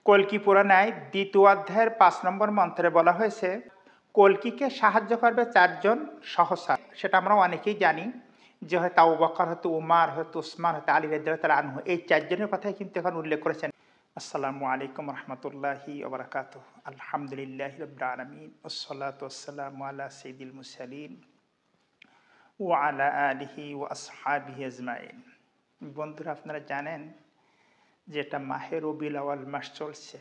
কল্কি পুরাণায় ২য় অধ্যায়ের ৫ নম্বর মন্ত্রে বলা হয়েছে, কল্কিকে সাহায্য করবে ৪ জন সহচর। সেটা আমরা অনেকেই জানি যে হয়তো আবু বকর, হয়তো উমার, হয়তো উসমান, হয়তো আলী রাদিয়াল্লাহু তাআলা আনহু, এই ৪ জনের কথাই কিন্তু এখন উল্লেখ করেছেন। আসসালামু আলাইকুম রাহমাতুল্লাহি ওয়া বারাকাতুহু। আলহামদুলিল্লাহি রাব্বিল আলামিন ওয়াসসালাতু ওয়াসসালামু আলা সাইয়্যিদিল মুরসালিন ওয়া আলা আলিহি ওয়া আসহাবিহি আজমাইন। বন্ধুরা, আপনারা জানেন যে এটা মাহে রবিউল আউয়াল মাস চলছে।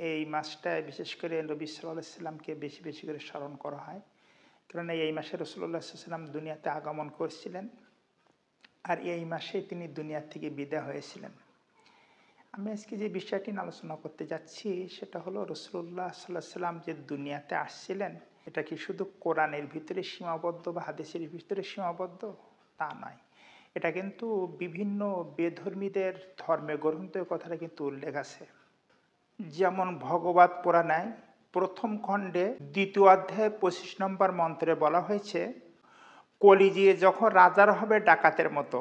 এই মাসটায় বিশেষ করে নবী সাল্লাল্লাহু আলাইহি সাল্লামকে বেশি বেশি করে স্মরণ করা হয়। কেননা এই মাসে রাসূলুল্লাহ সাল্লাল্লাহু আলাইহি ওয়াসাল্লাম দুনিয়াতে আগমন করেছিলেন, আর এই মাসেই তিনি দুনিয়া থেকে বিদায় হয়েছিলেন। আমি আজকে যে বিষয়টি নিয়ে আলোচনা করতে যাচ্ছি সেটা হলো, রাসূলুল্লাহ সাল্লাল্লাহু আলাইহি ওয়াসাল্লাম যে দুনিয়াতে আসছিলেন, এটা কি শুধু কোরআনের ভিতরে সীমাবদ্ধ বা হাদিসের ভিতরে সীমাবদ্ধ? তা নয়। এটা কিন্তু বিভিন্ন বেধর্মীদের ধর্মে গ্রন্থে কথাটা কিন্তু উল্লেখ আছে। যেমন ভগবত পুরাণায় ১ম খণ্ডে ২য় অধ্যায়ে ২৫ নম্বর মন্ত্রে বলা হয়েছে, কলিযুগে যখন রাজারা হবে ডাকাতের মতো,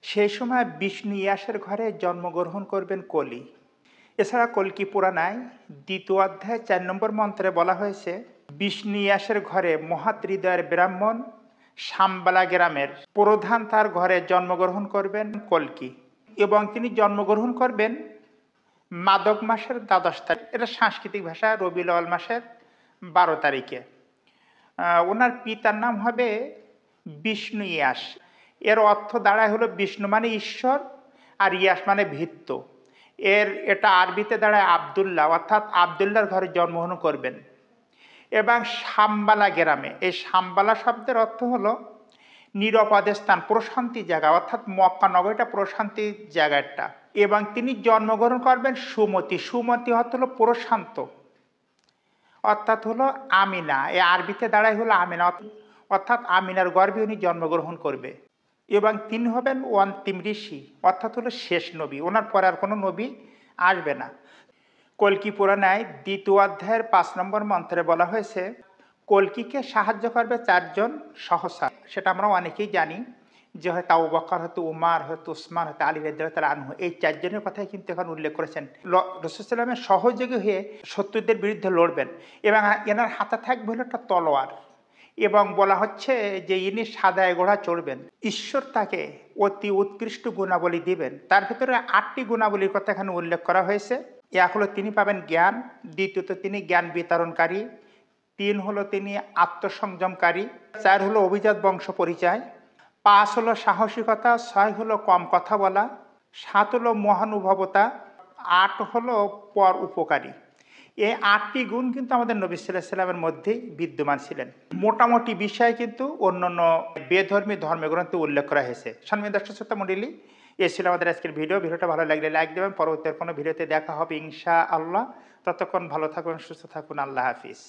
সেই সময় বিষ্ণু ইয়াসের ঘরে জন্মগ্রহণ করবেন কলি। এছাড়া কল্কি পুরাণায় ২য় অধ্যায়ে ৪ নম্বর মন্ত্রে বলা হয়েছে, বিষ্ণু ইয়াসের ঘরে মহাত্রিদয়ের ব্রাহ্মণ শামবালা গ্রামের প্রধান তার ঘরে জন্মগ্রহণ করবেন কল্কি, এবং তিনি জন্মগ্রহণ করবেন মাদক মাসের ১২ তারিখ। এটা সাংস্কৃতিক ভাষা, রবিউল আউয়াল মাসের ১২ তারিখে। ওনার পিতার নাম হবে বিষ্ণু ইয়াস। এর অর্থ দাঁড়ায় হলো, বিষ্ণু মানে ঈশ্বর আর ইয়াস মানে ভৃত্য। এটা আরবিতে দাঁড়ায় আবদুল্লাহ, অর্থাৎ আবদুল্লাহর ঘরে জন্মগ্রহণ করবেন। এবং শামবালা গ্রামে, এই শামবালা শব্দের অর্থ হলো নিরাপদ স্থান, প্রশান্তি জায়গা, অর্থাৎ মক্কা নগরীটা প্রশান্তি জায়গাটা। এবং তিনি জন্মগ্রহণ করবেন সুমতি। সুমতি অর্থ হলো প্রশান্ত, অর্থাৎ হলো আমিনা। এই আরবিতে দাঁড়ায় হলো আমিনা, অর্থাৎ আমিনার গর্ভে উনি জন্মগ্রহণ করবে। এবং তিনি হবেন অন্তিম ঋষি, অর্থাৎ হলো শেষ নবী। ওনার পরে আর কোনো নবী আসবে না। কল্কি পুরাণায় ২য় অধ্যায়ের ৫ নম্বর মন্ত্রে বলা হয়েছে, কল্কিকে সাহায্য করবে ৪ জন সহচর। সেটা আমরা অনেকেই জানি যে হয়তো আবু বকর, হয়তো উমার, হয়তো উসমান, হয়তো আলী রাদিয়াল্লাহু তাআলা আনহু, এই ৪ জনের কথাই কিন্তু এখন উল্লেখ করেছেন। রাসূল সাল্লাল্লাহু আলাইহি ওয়াসাল্লামের সহযোগী হয়ে শত্রুদের বিরুদ্ধে লড়বেন। এবং এনার হাতে থাকবে হলো একটা তলোয়ার, এবং বলা হচ্ছে যে ইনি সাদায় ঘোড়া চড়বেন। ঈশ্বর তাকে অতি উৎকৃষ্ট গুণাবলী দিবেন। তার ভিতরে ৮টি গুণাবলীর কথা এখানে উল্লেখ করা হয়েছে। এক হলো তিনি পাবেন জ্ঞান, দ্বিতীয়ত তিনি জ্ঞান বিতরণকারী, ৩ হলো তিনি আত্মসংযমকারী, ৪ হলো অভিজাত বংশ পরিচয়, ৫ হলো সাহসিকতা, ৬ হলো কম কথা বলা, ৭ হলো মহানুভবতা, ৮ হলো পর উপকারী। এই ৮টি গুণ কিন্তু আমাদের নবী সাল্লাল্লাহু আলাইহি ওয়াসাল্লামের মধ্যেই বিদ্যমান ছিলেন। মোটামুটি বিষয় কিন্তু অন্যান্য বেধর্মী ধর্মগ্রন্থে উল্লেখ করা হয়েছে। সম্মানিত দর্শক শ্রোতা মণ্ডলী, এ ছিল আমাদের আজকের ভিডিওটা ভালো লাগলে লাইক দেবেন। পরবর্তী কোনো ভিডিওতে দেখা হবে ইনশাআল্লাহ। ততক্ষণ ভালো থাকুন, সুস্থ থাকুন। আল্লাহ হাফিজ।